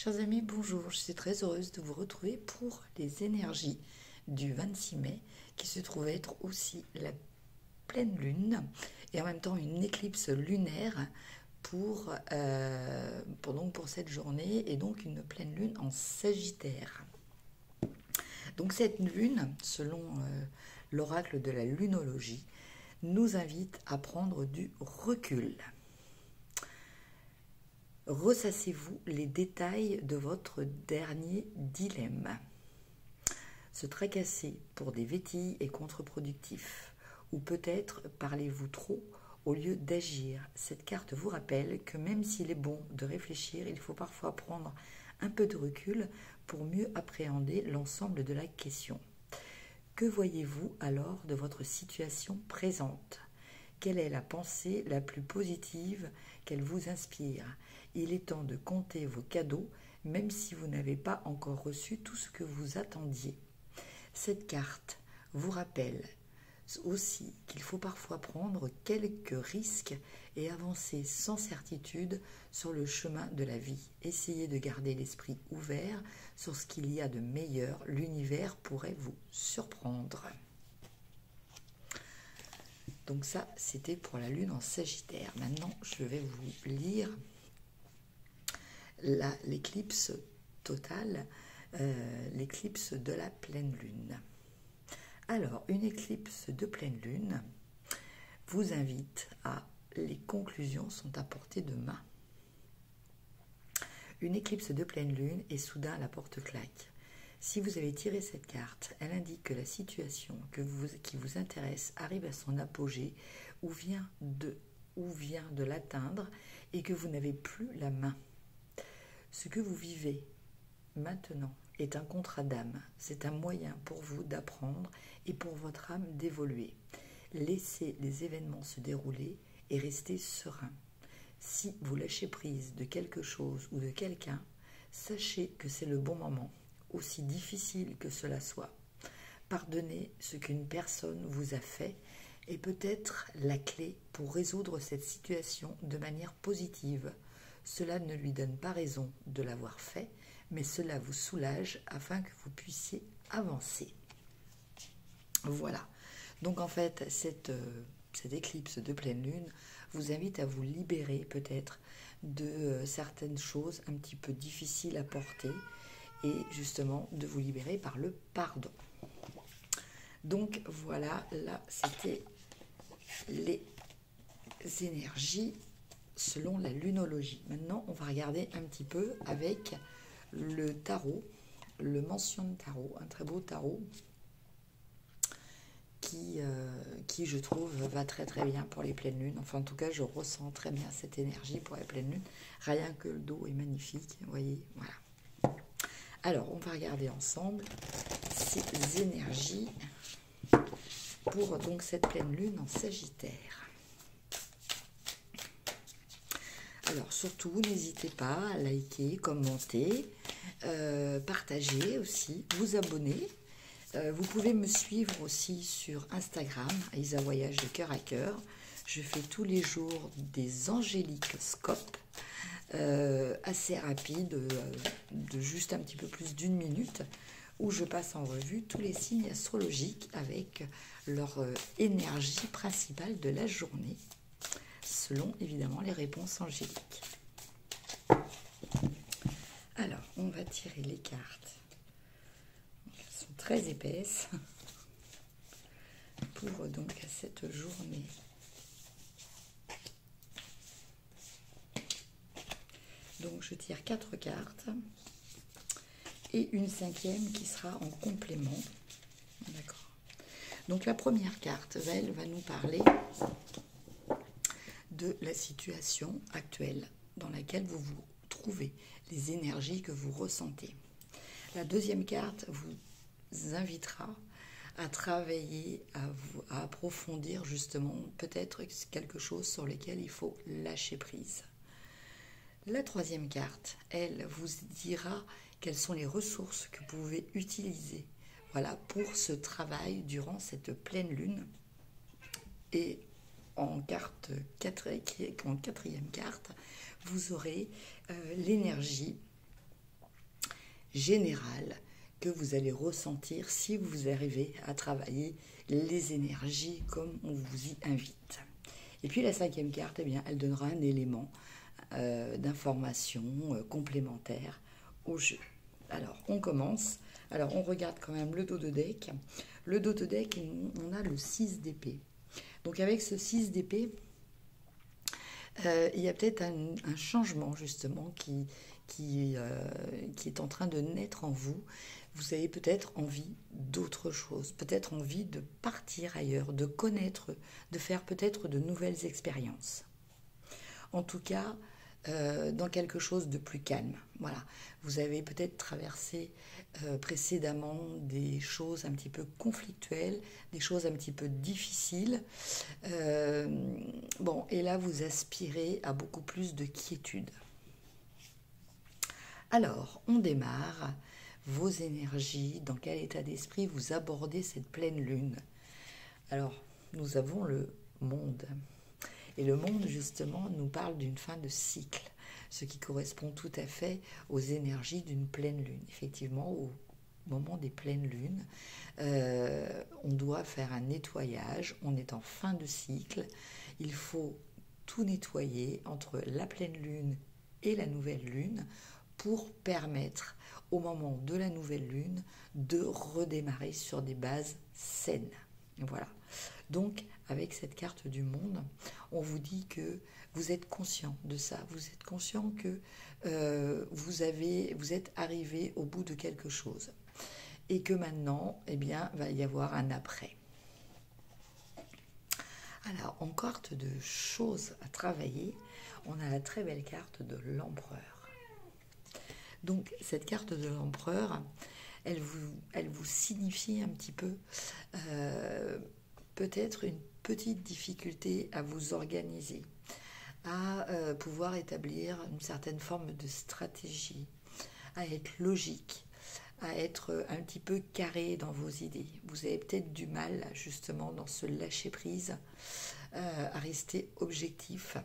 Chers amis, bonjour, je suis très heureuse de vous retrouver pour les énergies du 26 mai qui se trouve être aussi la pleine lune et en même temps une éclipse lunaire pour cette journée et donc une pleine lune en Sagittaire. Donc cette lune, selon l'oracle de la lunologie, nous invite à prendre du recul. Ressassez-vous les détails de votre dernier dilemme. Se tracasser pour des vétilles est contre-productif. Ou peut-être parlez-vous trop au lieu d'agir. Cette carte vous rappelle que même s'il est bon de réfléchir, il faut parfois prendre un peu de recul pour mieux appréhender l'ensemble de la question. Que voyez-vous alors de votre situation présente ? Quelle est la pensée la plus positive qu'elle vous inspire ? Il est temps de compter vos cadeaux, même si vous n'avez pas encore reçu tout ce que vous attendiez. Cette carte vous rappelle aussi qu'il faut parfois prendre quelques risques et avancer sans certitude sur le chemin de la vie. Essayez de garder l'esprit ouvert sur ce qu'il y a de meilleur. L'univers pourrait vous surprendre. Donc ça, c'était pour la lune en Sagittaire. Maintenant, je vais vous lire l'éclipse totale, l'éclipse de la pleine lune. Alors, une éclipse de pleine lune vous invite à... Les conclusions sont à portée de main. Une éclipse de pleine lune et soudain la porte claque. Si vous avez tiré cette carte, elle indique que la situation qui vous intéresse arrive à son apogée ou vient de l'atteindre et que vous n'avez plus la main. Ce que vous vivez maintenant est un contrat d'âme. C'est un moyen pour vous d'apprendre et pour votre âme d'évoluer. Laissez les événements se dérouler et restez serein. Si vous lâchez prise de quelque chose ou de quelqu'un, sachez que c'est le bon moment, aussi difficile que cela soit. Pardonnez ce qu'une personne vous a fait est peut-être la clé pour résoudre cette situation de manière positive. Cela ne lui donne pas raison de l'avoir fait, mais cela vous soulage afin que vous puissiez avancer. Voilà. Donc en fait, cette éclipse de pleine lune vous invite à vous libérer peut-être de certaines choses un petit peu difficiles à porter et justement de vous libérer par le pardon. Donc voilà, là c'était les énergies selon la lunologie. Maintenant, on va regarder un petit peu avec le tarot, le mention de tarot, un très beau tarot qui, je trouve, va très très bien pour les pleines lunes. Enfin, en tout cas, je ressens très bien cette énergie pour les pleines lunes. Rien que le dos est magnifique, vous voyez, voilà. Alors, on va regarder ensemble ces énergies pour donc cette pleine lune en Sagittaire. Alors, surtout, n'hésitez pas à liker, commenter, partager aussi, vous abonner. Vous pouvez me suivre aussi sur Instagram, Isa Voyage de cœur à cœur. Je fais tous les jours des angéliques scopes assez rapides, de juste un petit peu plus d'1 minute, où je passe en revue tous les signes astrologiques avec leur énergie principale de la journée, selon évidemment les réponses angéliques. Alors, on va tirer les cartes. Elles sont très épaisses pour donc cette journée. Donc, je tire 4 cartes et une 5e qui sera en complément. D'accord. Donc, la première carte, elle va nous parler de la situation actuelle dans laquelle vous vous trouvez, les énergies que vous ressentez. La deuxième carte vous invitera à travailler, à approfondir justement peut-être quelque chose sur lequel il faut lâcher prise. La troisième carte, elle vous dira quelles sont les ressources que vous pouvez utiliser, voilà, pour ce travail durant cette pleine lune. Et en quatrième carte, vous aurez l'énergie générale que vous allez ressentir si vous arrivez à travailler les énergies comme on vous y invite. Et puis la cinquième carte, eh bien, elle donnera un élément d'information complémentaire au jeu. Alors, on commence. Alors, on regarde quand même le dos de deck. Le dos de deck, on a le 6 d'épée. Donc, avec ce 6 d'épée, il y a peut-être un changement, justement, qui est en train de naître en vous. Vous avez peut-être envie d'autre chose, peut-être envie de partir ailleurs, de connaître, de faire peut-être de nouvelles expériences. En tout cas, dans quelque chose de plus calme. Voilà. Vous avez peut-être traversé précédemment des choses un petit peu conflictuelles, des choses un petit peu difficiles. Bon, et là, vous aspirez à beaucoup plus de quiétude. Alors, on démarre. Vos énergies, dans quel état d'esprit vous abordez cette pleine lune? Alors, nous avons le monde. Et le monde, justement, nous parle d'une fin de cycle, ce qui correspond tout à fait aux énergies d'une pleine lune. Effectivement, au moment des pleines lunes, on doit faire un nettoyage, on est en fin de cycle, il faut tout nettoyer entre la pleine lune et la nouvelle lune pour permettre au moment de la nouvelle lune de redémarrer sur des bases saines. Voilà. Donc, avec cette carte du monde, on vous dit que vous êtes conscient de ça. Vous êtes conscient que vous êtes arrivé au bout de quelque chose. Et que maintenant, eh bien, va y avoir un après. Alors, en carte de choses à travailler, on a la très belle carte de l'empereur. Donc, cette carte de l'empereur, elle vous signifie un petit peu peut-être une petite difficulté à vous organiser, à pouvoir établir une certaine forme de stratégie, à être logique, à être un petit peu carré dans vos idées. Vous avez peut-être du mal, justement, dans ce lâcher-prise, à rester objectif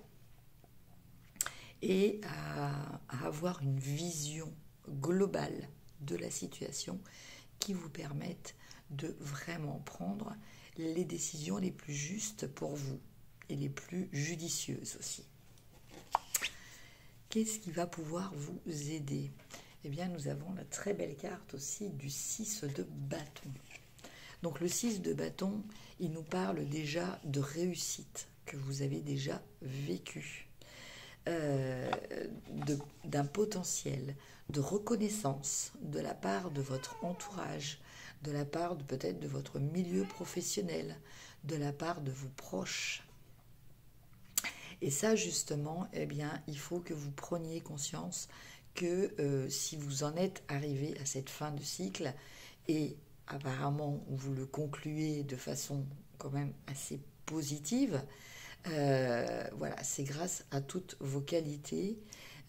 et à avoir une vision globale de la situation qui vous permette de vraiment prendre les décisions les plus justes pour vous et les plus judicieuses aussi. Qu'est-ce qui va pouvoir vous aider? Eh bien, nous avons la très belle carte aussi du 6 de bâton. Donc le 6 de bâton, il nous parle déjà de réussite que vous avez déjà vécue, d'un potentiel de reconnaissance de la part de votre entourage, de la part peut-être de votre milieu professionnel, de la part de vos proches. Et ça, justement, eh bien, il faut que vous preniez conscience que si vous en êtes arrivé à cette fin de cycle, et apparemment vous le concluez de façon quand même assez positive, voilà, c'est grâce à toutes vos qualités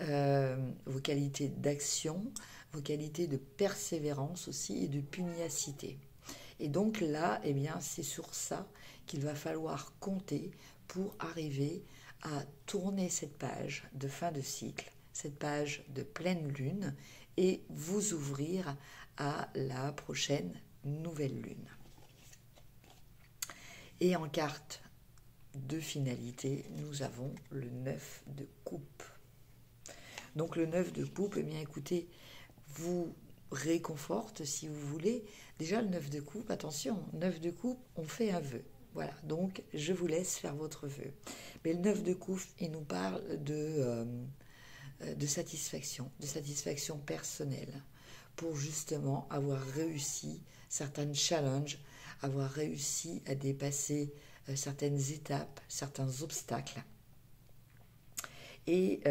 d'action, vos qualités de persévérance aussi et de pugnacité. Et donc là, eh bien, c'est sur ça qu'il va falloir compter pour arriver à tourner cette page de fin de cycle, cette page de pleine lune, et vous ouvrir à la prochaine nouvelle lune. Et en carte de finalité, nous avons le 9 de coupe. Donc le 9 de coupe, eh bien écoutez, vous réconforte si vous voulez. Déjà le 9 de coupe, attention, 9 de coupe, on fait un vœu. Voilà, donc je vous laisse faire votre vœu. Mais le 9 de coupe, il nous parle de satisfaction personnelle, pour justement avoir réussi certains challenges, avoir réussi à dépasser certaines étapes, certains obstacles. Et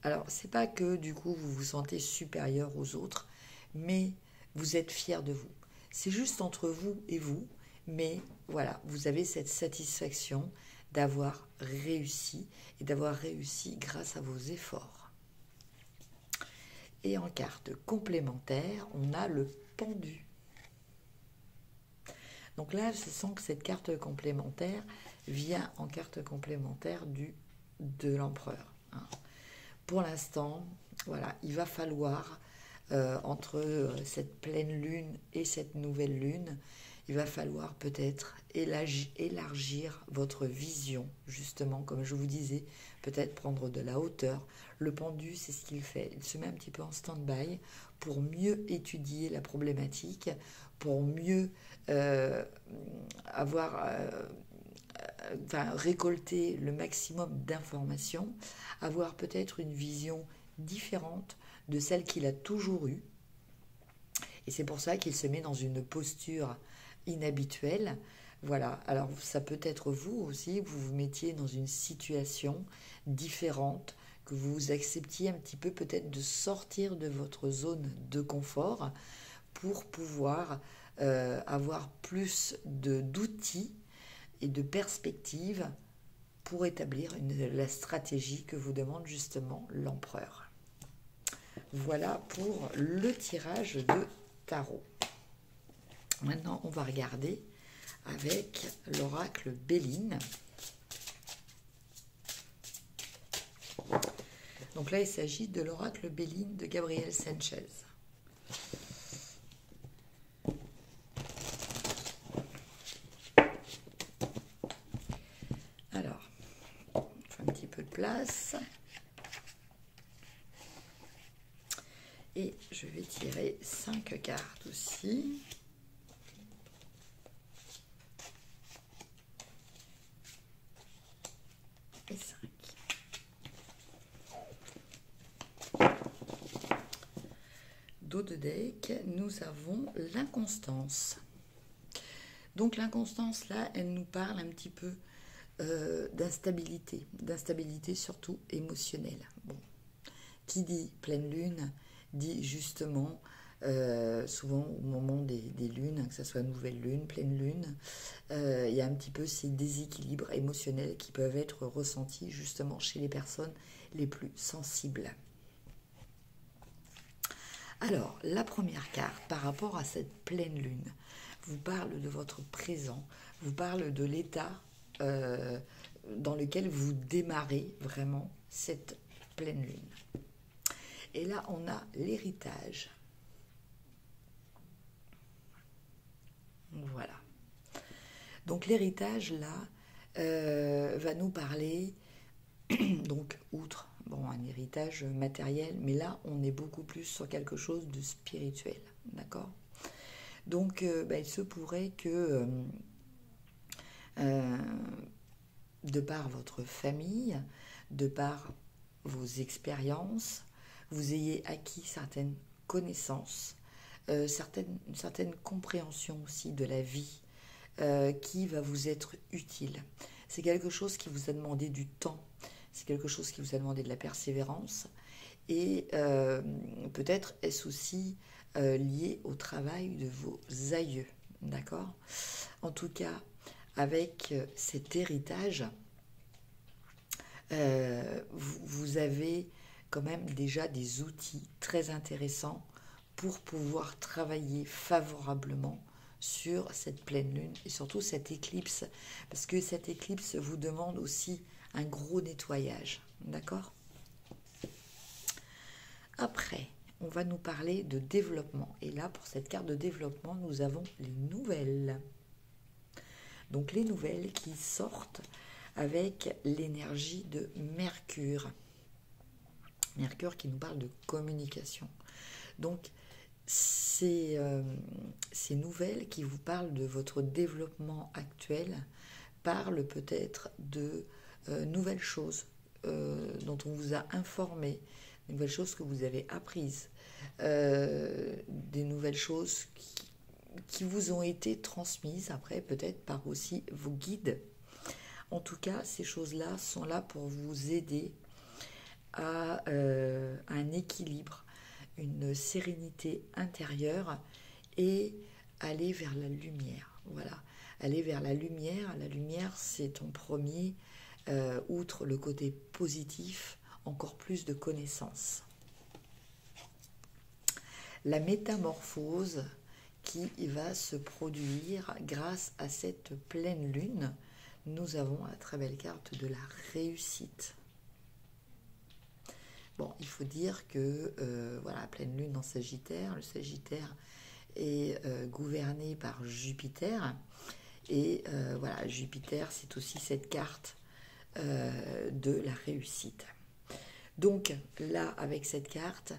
alors, c'est pas que du coup vous vous sentez supérieur aux autres, mais vous êtes fier de vous. C'est juste entre vous et vous, mais voilà, vous avez cette satisfaction d'avoir réussi, et d'avoir réussi grâce à vos efforts. Et en carte complémentaire, on a le pendu. Donc là, je sens que cette carte complémentaire vient en carte complémentaire de l'empereur. Pour l'instant, voilà, il va falloir entre cette pleine lune et cette nouvelle lune, il va falloir peut-être élargir votre vision, justement, comme je vous disais, peut-être prendre de la hauteur. Le pendu, c'est ce qu'il fait. Il se met un petit peu en stand-by pour mieux étudier la problématique, pour mieux récolter le maximum d'informations, avoir peut-être une vision différente de celle qu'il a toujours eue. Et c'est pour ça qu'il se met dans une posture inhabituelle. Voilà, alors ça peut être vous aussi, vous vous mettiez dans une situation différente, que vous acceptiez un petit peu peut-être de sortir de votre zone de confort pour pouvoir avoir plus d'outils et de perspectives pour établir la stratégie que vous demande justement l'empereur. Voilà pour le tirage de tarot. Maintenant, on va regarder avec l'oracle Béline. Donc là, il s'agit de l'oracle Béline de Gabriel Sanchez. Alors, on fait un petit peu de place. Et je vais tirer 5 cartes aussi. Et 5. Dos de deck, nous avons l'inconstance. Donc l'inconstance, là, elle nous parle un petit peu d'instabilité surtout émotionnelle. Bon. Qui dit pleine lune dit justement, souvent au moment des lunes, que ce soit nouvelle lune, pleine lune, il y a un petit peu ces déséquilibres émotionnels qui peuvent être ressentis justement chez les personnes les plus sensibles. Alors, la première carte, par rapport à cette pleine lune, vous parle de votre présent, vous parle de l'état dans lequel vous démarrez vraiment cette pleine lune. Et là, on a l'héritage. Voilà. Donc l'héritage, là, va nous parler, donc, outre un héritage matériel, mais là, on est beaucoup plus sur quelque chose de spirituel. D'accord ? Donc, il se pourrait que, de par votre famille, de par vos expériences, vous ayez acquis certaines connaissances, une certaine compréhension aussi de la vie qui va vous être utile. C'est quelque chose qui vous a demandé du temps, c'est quelque chose qui vous a demandé de la persévérance et peut-être est-ce aussi lié au travail de vos aïeux, d'accord ? En tout cas, avec cet héritage, vous avez quand même déjà des outils très intéressants pour pouvoir travailler favorablement sur cette pleine lune et surtout cette éclipse, parce que cette éclipse vous demande aussi un gros nettoyage, d'accord ? Après, on va nous parler de développement, et là, pour cette carte de développement, nous avons les nouvelles. Donc les nouvelles qui sortent avec l'énergie de Mercure. Mercure qui nous parle de communication. Donc, ces nouvelles qui vous parlent de votre développement actuel parlent peut-être de nouvelles choses dont on vous a informé, des nouvelles choses que vous avez apprises, des nouvelles choses qui vous ont été transmises après peut-être par aussi vos guides. En tout cas, ces choses-là sont là pour vous aider à un équilibre, une sérénité intérieure et aller vers la lumière. Voilà, aller vers la lumière. La lumière, c'est en premier, outre le côté positif, encore plus de connaissances. La métamorphose qui va se produire grâce à cette pleine lune, nous avons la très belle carte de la réussite. Bon, il faut dire que, voilà, pleine lune en Sagittaire, le Sagittaire est gouverné par Jupiter. Et voilà, Jupiter, c'est aussi cette carte de la réussite. Donc là, avec cette carte,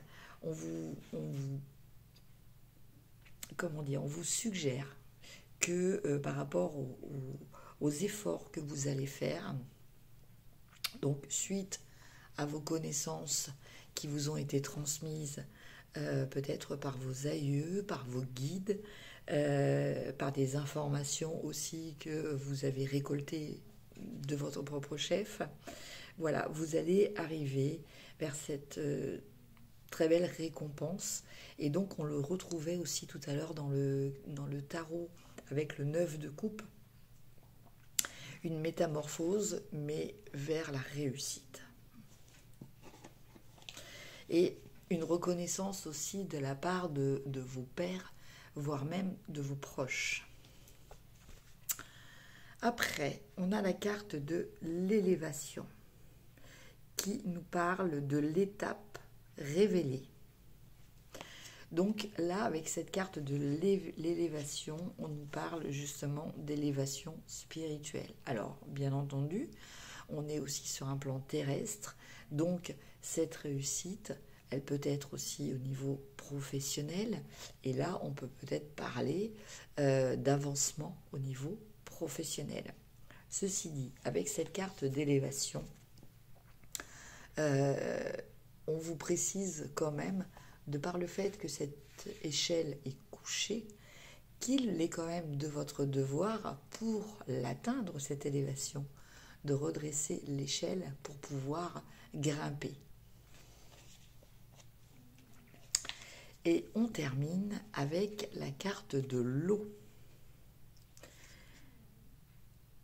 comment dire, on vous suggère que par rapport aux efforts que vous allez faire, donc suite à vos connaissances qui vous ont été transmises, peut-être par vos aïeux, par vos guides, par des informations aussi que vous avez récoltées de votre propre chef. Voilà, vous allez arriver vers cette très belle récompense. Et donc, on le retrouvait aussi tout à l'heure dans le tarot avec le 9 de coupe. Une métamorphose, mais vers la réussite. Et une reconnaissance aussi de la part de vos pairs, voire même de vos proches. Après, on a la carte de l'élévation, qui nous parle de l'étape révélée. Donc là, avec cette carte de l'élévation, on nous parle justement d'élévation spirituelle. Alors, bien entendu, on est aussi sur un plan terrestre, donc cette réussite, elle peut être aussi au niveau professionnel, et là, on peut peut-être parler d'avancement au niveau professionnel. Ceci dit, avec cette carte d'élévation, on vous précise quand même, de par le fait que cette échelle est couchée, qu'il est quand même de votre devoir, pour l'atteindre, cette élévation, de redresser l'échelle pour pouvoir grimper. Et on termine avec la carte de l'eau.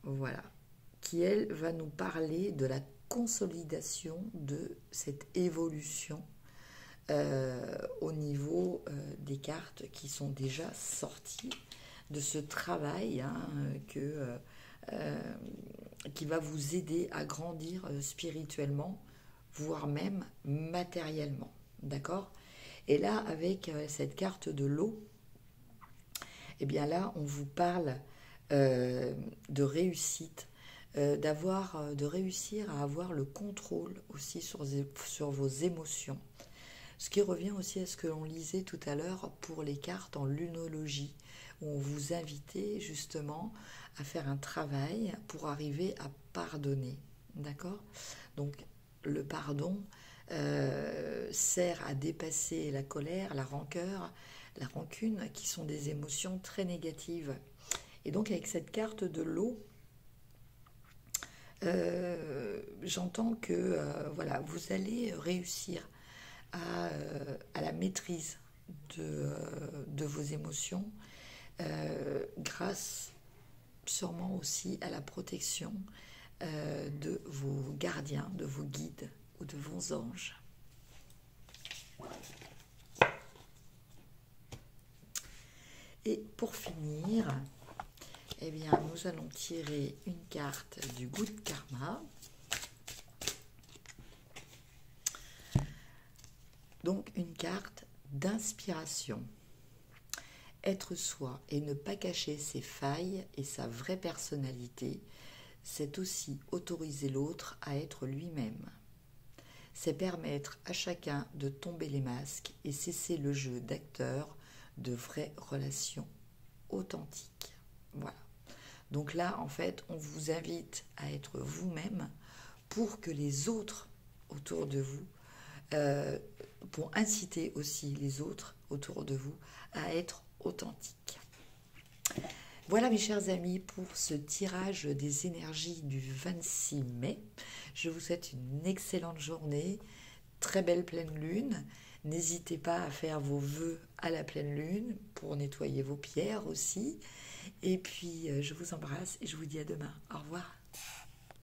Voilà, qui elle va nous parler de la consolidation de cette évolution au niveau des cartes qui sont déjà sorties, de ce travail qui va vous aider à grandir spirituellement, voire même matériellement. D'accord ? Et là, avec cette carte de l'eau, eh bien là, on vous parle de réussite, de réussir à avoir le contrôle aussi sur vos émotions. Ce qui revient aussi à ce que l'on lisait tout à l'heure pour les cartes en lunologie, où on vous invitait justement à faire un travail pour arriver à pardonner. D'accord ? Donc, le pardon sert à dépasser la colère, la rancœur, la rancune, qui sont des émotions très négatives. Et donc, avec cette carte de l'eau, j'entends que voilà, vous allez réussir à la maîtrise de vos émotions, grâce sûrement aussi à la protection de vos gardiens, de vos guides ou de vos anges. Et pour finir, eh bien, nous allons tirer une carte du Good Karma. Donc une carte d'inspiration. Être soi et ne pas cacher ses failles et sa vraie personnalité, c'est aussi autoriser l'autre à être lui-même. C'est permettre à chacun de tomber les masques et cesser le jeu d'acteur de vraies relations authentiques. Voilà. Donc là, en fait, on vous invite à être vous-même pour que les autres autour de vous, pour inciter aussi les autres autour de vous à être authentiques. Voilà mes chers amis pour ce tirage des énergies du 26 mai. Je vous souhaite une excellente journée, très belle pleine lune. N'hésitez pas à faire vos vœux à la pleine lune pour nettoyer vos pierres aussi. Et puis je vous embrasse et je vous dis à demain. Au revoir.